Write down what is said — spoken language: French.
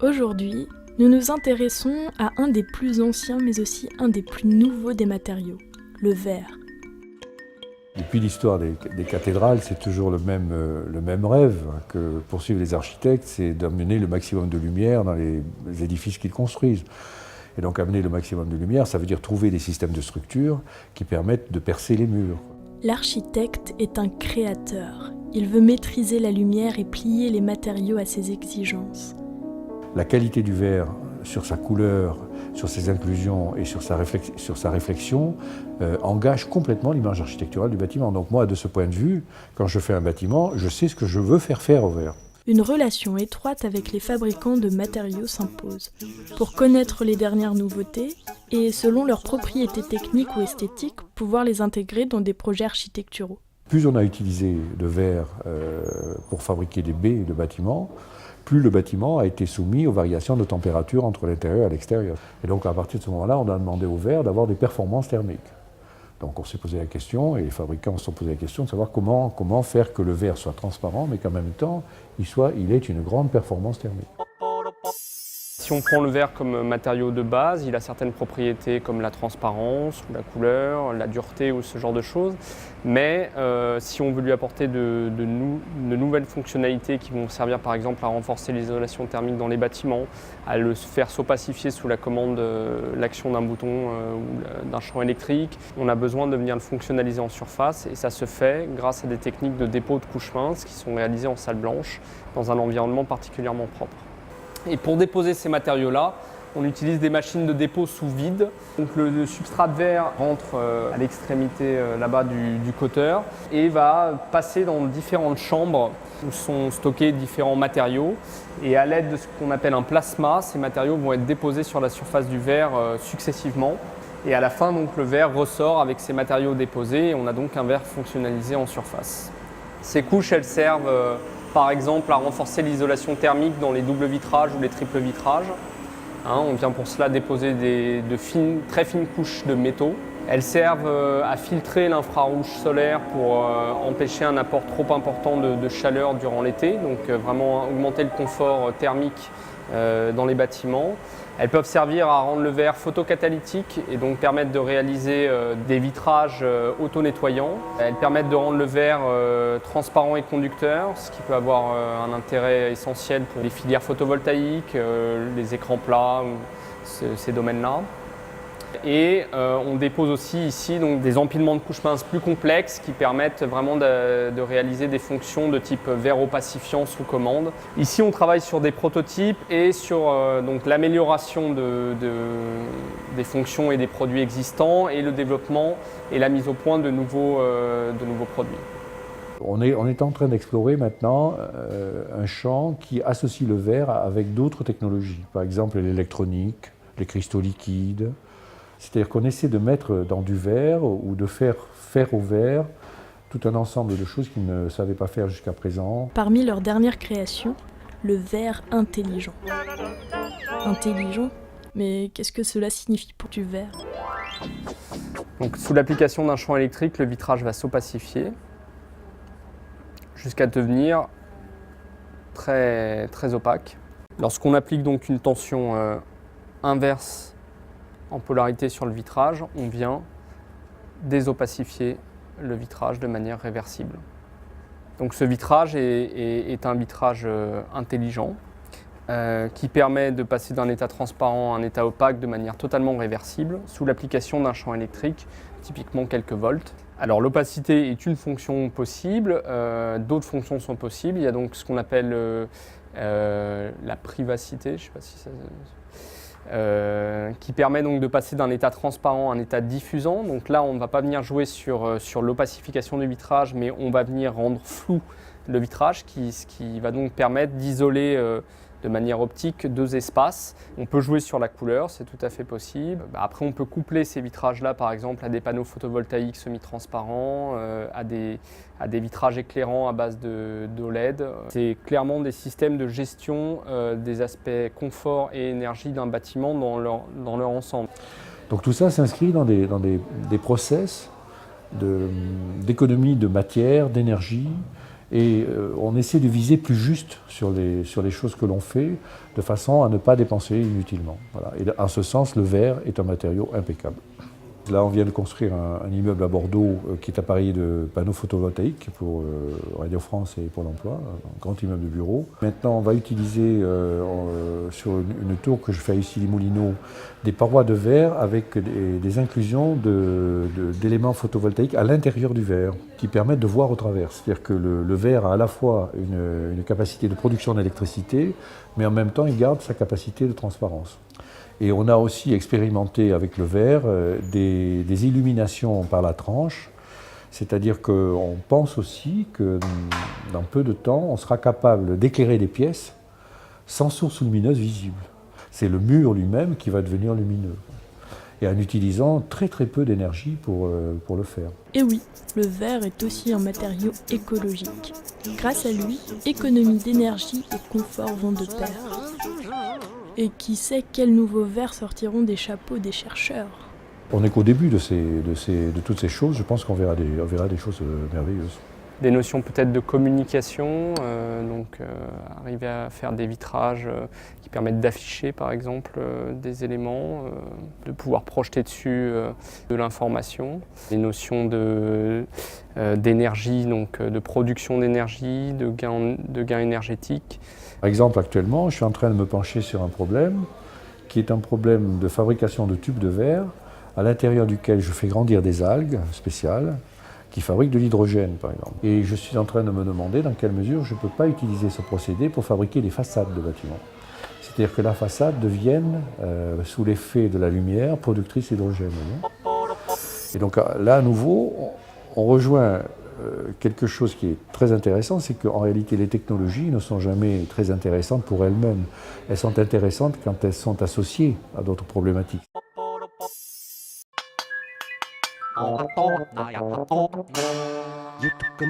Aujourd'hui, nous nous intéressons à un des plus anciens mais aussi un des plus nouveaux des matériaux, le verre. Depuis l'histoire des cathédrales, c'est toujours le même rêve que poursuivent les architectes, c'est d'amener le maximum de lumière dans les édifices qu'ils construisent. Et donc amener le maximum de lumière, ça veut dire trouver des systèmes de structure qui permettent de percer les murs. L'architecte est un créateur. Il veut maîtriser la lumière et plier les matériaux à ses exigences. La qualité du verre sur sa couleur, sur ses inclusions et sur sa réflexion engage complètement l'image architecturale du bâtiment. Donc moi, de ce point de vue, quand je fais un bâtiment, je sais ce que je veux faire au verre. Une relation étroite avec les fabricants de matériaux s'impose, pour connaître les dernières nouveautés et, selon leurs propriétés techniques ou esthétiques, pouvoir les intégrer dans des projets architecturaux. Plus on a utilisé de verre pour fabriquer des baies de bâtiments, plus le bâtiment a été soumis aux variations de température entre l'intérieur et l'extérieur. Et donc à partir de ce moment-là, on a demandé au verre d'avoir des performances thermiques. Donc on s'est posé la question, et les fabricants se sont posé la question de savoir comment faire que le verre soit transparent, mais qu'en même temps, il ait une grande performance thermique. Si on prend le verre comme matériau de base, il a certaines propriétés comme la transparence, ou la couleur, la dureté ou ce genre de choses. Mais si on veut lui apporter de nouvelles fonctionnalités qui vont servir par exemple à renforcer l'isolation thermique dans les bâtiments, à le faire s'opacifier sous la commande, l'action d'un bouton ou d'un champ électrique, on a besoin de venir le fonctionnaliser en surface et ça se fait grâce à des techniques de dépôt de couches minces qui sont réalisées en salle blanche dans un environnement particulièrement propre. Et pour déposer ces matériaux-là, on utilise des machines de dépôt sous vide. Donc le substrat de verre rentre à l'extrémité là-bas du cotter et va passer dans différentes chambres où sont stockés différents matériaux. Et à l'aide de ce qu'on appelle un plasma, ces matériaux vont être déposés sur la surface du verre successivement. Et à la fin, donc, le verre ressort avec ces matériaux déposés et on a donc un verre fonctionnalisé en surface. Ces couches, elles servent par exemple à renforcer l'isolation thermique dans les doubles vitrages ou les triples vitrages. On vient pour cela déposer très fines couches de métaux. Elles servent à filtrer l'infrarouge solaire pour empêcher un apport trop important de chaleur durant l'été, donc vraiment augmenter le confort thermique dans les bâtiments. Elles peuvent servir à rendre le verre photocatalytique et donc permettre de réaliser des vitrages auto-nettoyants. Elles permettent de rendre le verre transparent et conducteur, ce qui peut avoir un intérêt essentiel pour les filières photovoltaïques, les écrans plats, ces domaines-là. Et on dépose aussi ici donc, des empilements de couches minces plus complexes qui permettent vraiment de réaliser des fonctions de type verre opacifiant sous commande. Ici on travaille sur des prototypes et sur donc, l'amélioration des fonctions et des produits existants et le développement et la mise au point de nouveaux produits. On est en train d'explorer maintenant un champ qui associe le verre avec d'autres technologies, par exemple l'électronique, les cristaux liquides. C'est-à-dire qu'on essaie de mettre dans du verre ou de faire au verre tout un ensemble de choses qu'ils ne savaient pas faire jusqu'à présent. Parmi leurs dernières créations, le verre intelligent. Intelligent ? Mais qu'est-ce que cela signifie pour du verre ? Donc, sous l'application d'un champ électrique, le vitrage va s'opacifier jusqu'à devenir très, très opaque. Lorsqu'on applique donc une tension inverse en polarité sur le vitrage, on vient désopacifier le vitrage de manière réversible. Donc ce vitrage est un vitrage intelligent qui permet de passer d'un état transparent à un état opaque de manière totalement réversible sous l'application d'un champ électrique, typiquement quelques volts. Alors l'opacité est une fonction possible, d'autres fonctions sont possibles. Il y a donc ce qu'on appelle la privacité, je ne sais pas si ça... qui permet donc de passer d'un état transparent à un état diffusant. Donc là, on ne va pas venir jouer sur l'opacification du vitrage, mais on va venir rendre flou le vitrage, ce qui va donc permettre d'isoler de manière optique deux espaces. On peut jouer sur la couleur, c'est tout à fait possible. Après, on peut coupler ces vitrages-là, par exemple, à des panneaux photovoltaïques semi-transparents, à des vitrages éclairants à base d'OLED. C'est clairement des systèmes de gestion des aspects confort et énergie d'un bâtiment dans leur ensemble. Donc tout ça s'inscrit dans des process d'économie de matière, d'énergie, et on essaie de viser plus juste sur les choses que l'on fait, de façon à ne pas dépenser inutilement. Voilà. Et en ce sens, le verre est un matériau impeccable. Là, on vient de construire un immeuble à Bordeaux qui est appareillé de panneaux photovoltaïques pour Radio France et Pôle emploi, un grand immeuble de bureau. Maintenant, on va utiliser sur une tour que je fais ici, les Moulineaux, des parois de verre avec des inclusions d'éléments photovoltaïques à l'intérieur du verre qui permettent de voir au travers. C'est-à-dire que le verre a à la fois une capacité de production d'électricité, mais en même temps, il garde sa capacité de transparence. Et on a aussi expérimenté avec le verre des illuminations par la tranche, c'est-à-dire qu'on pense aussi que dans peu de temps, on sera capable d'éclairer des pièces sans source lumineuse visible. C'est le mur lui-même qui va devenir lumineux, et en utilisant très très peu d'énergie pour le faire. Et oui, le verre est aussi un matériau écologique. Grâce à lui, économie d'énergie et confort vont de pair. Et qui sait quels nouveaux verres sortiront des chapeaux des chercheurs. On n'est qu'au début de toutes ces choses. Je pense qu'on verra des choses merveilleuses. Des notions peut-être de communication, arriver à faire des vitrages qui permettent d'afficher par exemple des éléments, de pouvoir projeter dessus de l'information. Des notions d'énergie, donc de production d'énergie, de gain énergétique. Par exemple, actuellement, je suis en train de me pencher sur un problème qui est un problème de fabrication de tubes de verre à l'intérieur duquel je fais grandir des algues spéciales qui fabriquent de l'hydrogène, par exemple. Et je suis en train de me demander dans quelle mesure je ne peux pas utiliser ce procédé pour fabriquer des façades de bâtiments. C'est-à-dire que la façade devienne, sous l'effet de la lumière, productrice d'hydrogène. Et donc là, à nouveau, on rejoint quelque chose qui est très intéressant, c'est qu'en réalité, les technologies ne sont jamais très intéressantes pour elles-mêmes. Elles sont intéressantes quand elles sont associées à d'autres problématiques. You took